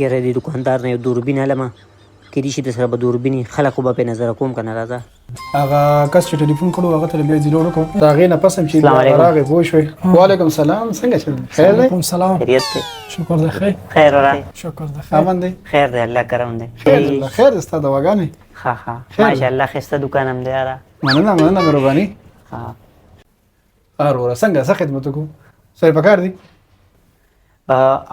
یاره د دوکاندار نه یو دوربین علمه کېدای شي د سره به دوربین خلکو به پرې نظر کوم که نه راځه هغه کس چې ټلیفون کړو هغه ته بیا ځلو وکړو د هغې نه پس هم چې السلام علیکم. راغې پوه شوې وعلیکم سلام څنګه چل خیر دی وعلیکم سلام. خیریت دی شکر دی خیر. خیر را شکر دی خیر. امن دی خیر دی الله کرم دی خیر دی خیر دی ستا دواګانې ښه ښه خیر دی. ماشاءالله ښایسته دوکان هم دی یاره مننه مهرباني ښه وروره څنګه څه خدمت وکړو سره پکار دی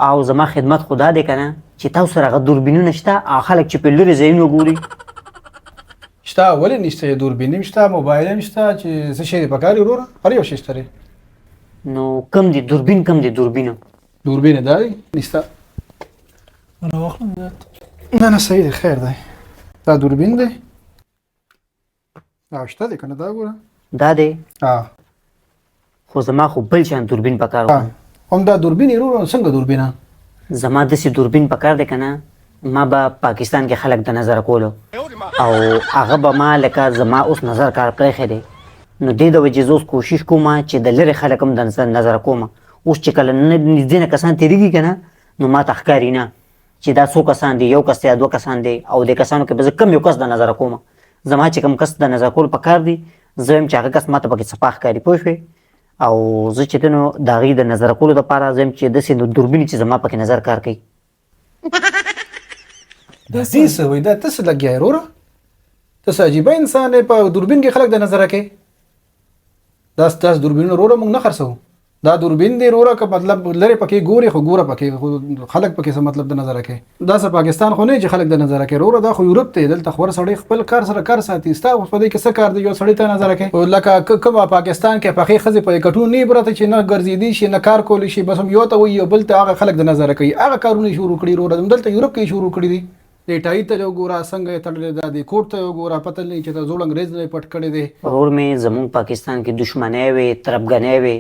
او زما خدمت خدا دی که نه چې تاسو سره هغه دوربینونه شته او خلک چې په لرې ځایونو ګوري شته ولې نشته دوربین هم شته موبایل هم شته چې څه شی دی پکار دی وروره هر یو شی شته دی نو کم دی دوربین کم دی دوربینو دوربین دا دی نشته راواخلم زه. نه صحیح دی خیر دی دا دوربین دی او شته دی که نه دا ګوره دا دی خو زما خو بل شان دوربین پکار و هم دا دوربین وروره څنګه دوربینه زما داسې دوربین پکار دی که نه ما به پاکستان کې خلک د نظر کولو او هغه به ما لکه زما اوس نظر کار پرېښی دی نو دې د وجې زه اوس کوشش کوم چې د لرې خلک هم د نظر کوم اوس چې کله نږدې نه کسان تېرېږي که نه نو ما ته ښکاري نه چې دا څو کسان دي یو کس دی یا دوه کسان دی او دې کسانو کې به زه کم یو کس د نظر کوم زما چې کوم کس د نظر کول پکار دی زه یم چې هغه کس ما ته پکې صفا ښکاري پوه شوې او زه چې دی نو د هغې د نظر کولو دپاره زه یم چې داسې دوربین چې زما پکې نظر کار کوي دا څه وایي دا ته څه لګیا یې وروره ته څه عجیبه انسان یې په دوربین کې خلک د نظره کوي داسې دوربینونه وروره موږ نه خرڅوو دا دوربین دی وروره که مطلب لرې پکې ګورې خو ګوره پکې خلک پکې څه مطلب د نظره کوي داسې پاکستان خو نه چې خلک د نظره کوي وروره دا خو یورپ دی دلته خو هر سړی خپل کار سره کار ساتي ستا اوس په دې کې څه کار دی یو سړی ته نظره کوي لکه کومه پاکستان کې پخې ښځې په کټون نه برته چې نه ګرځېدي شي نه کار کولی شي بس هم یو ته وایي بل ته هغه خلک د نظره کوي هغه کارونه شروع کړي وروره دلته یورپ کې شروع کړي دي د ټای ته یو ګوره څنګه یې تړلی دا دی کوټ ته یو ګوره پته نه چې ته زوړ انګریز نه پټ کړی دی ورور مې زمونږ پاکستان کې دشمنۍ وې تربګنۍ وې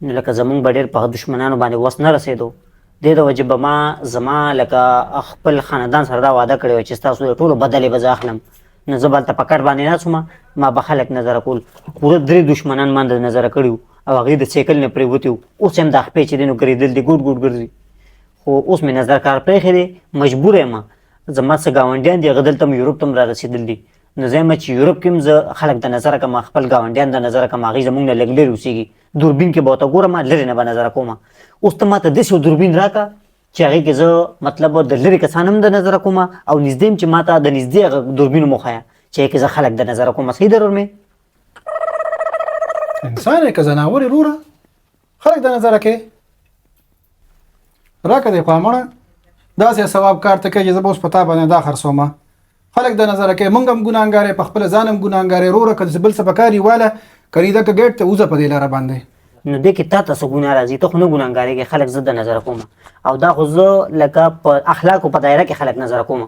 نو لکه زمونږ به ډېر په دشمنانو باندې وس نه رسېدو دې د وجې به ما زما لکه خپل خاندان سره دا وعده کړې وه چې ستاسو د ټولو بدلې به زه اخلم نو زه به هلته په کټ باندې ناست وم ما به خلک نظره کول پوره 3 دشمنان ما د نظره کړي وو او هغې د سیکل نه پرېوتي وو اوس هم دا خپې چې دی نو ګرېدل دي ګوډ ګوډ ګرځي خو اوس مې نظر کار پرېښی دی مجبوره یم زما څه ګاونډیان دي هغه دلته هم یورپ ته هم را رسېدل دي نو زه یم چې یورپ کې هم زه خلک د نظره کړم خپل ګاونډیان د نظره کړم هغوی زموږ نه لږ لرې اوسېږي دوربین کې به ورته ګورم لرې نه به نظره کوم اوس ته ما ته داسې یو دوربین راکړه چې هغې کې زه مطلب د لرې کسان هم د نظره کوم او نږدې هم چې ما ته د نږدې هغه دوربین هم وښیه چې هغې کې زه خلک د نظره کوم صحیح ده ورور مې انسان یې که ځناور یې وروره خلک د نظره کوي راکړه دی خوا مړه داسې ثواب کار ته کوي چې زه به اوس په تا باندې دا خرڅوم خلک د نظره کوي موږ هم ګناهګار یې په خپله ځان هم ګناهګار یې وروره که بل څه په کار یې واله کریده که ګیټ ته وځه په دې لاره باندې نو دې کې تا ته څه ګناه راځي ته خو نه ګناهګارېږې خلک زه د نظره کوم او دا خو زه لکه په اخلاقو په دایره کې خلک نظره کوم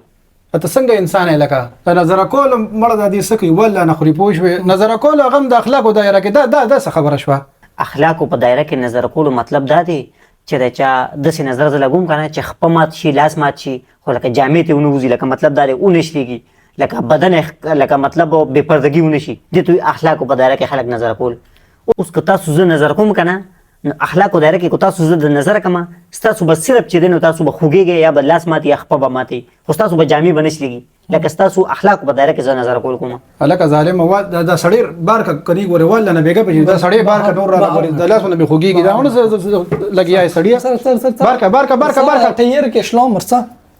ته څنګه انسان یې لکه د نظره کول مړه دا دې څه کوي والله نه خوري پوه شوې نظره کول هغه هم د اخلاقو دایره کې دا څه خبره شوه اخلاقو په دایره کې نظر کولو مطلب دا دی چې د چا داسې نظر زه لګوم که نه چې خپه مات شي لاس مات شي خو لکه جامې ته ونه وځي لکه مطلب دا دی ونشلېږي لکه بدن لکه مطلب بې پردګي ونه شي دې ته اخلاقو په دایره کې خلک نظر کول اوس که تاسو زه نظر کوم که نه نو اخلاقو دایره کې که تاسو زه د نظره کړم ستاسو به صرف چې دی نو تاسو به خوږېږئ یا به لاس ماتې یا خپه به ماتې خو ستاسو به جامې به نشلېږي لکه ستاسو اخلاقو په دایره کې زه نظر کول کوم هلکه ظالمه دا سړی بار که کني ګورې والله نه بېګه پېژني دا سړی بار که ټول را ګورې د لاسونه مې خوږېږي دا ونه لګیا یې سړیه بارکه تیار کې شلوم ورڅه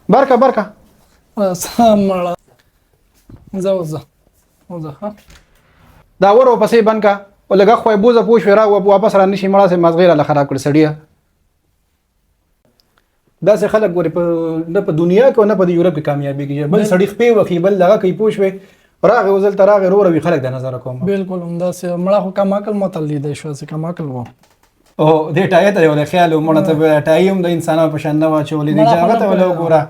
بارکه مړه زه ها دا ور ورپسې بند که لږه خو یې بوزه پوه شوې را واپس را نه شي مړه سې مازغې راله خراب کړي سړیه داسې خلک ګورې نه په دنیا کې او نه په یورپ کې کامیابېږي بل سړي خپې وخي بل دغه کوي پوه شوې راغې وزل ته راغې روروي خلک د نظره کوم بالکل همداسې مړه خو کم عقل متل لیدی شو چې کم عقل و او دې ټایه ته یو د خیال و مړه ته ټایي هم د انسانانو په شان نه واچولې دي چې هغه ته ولې وګوره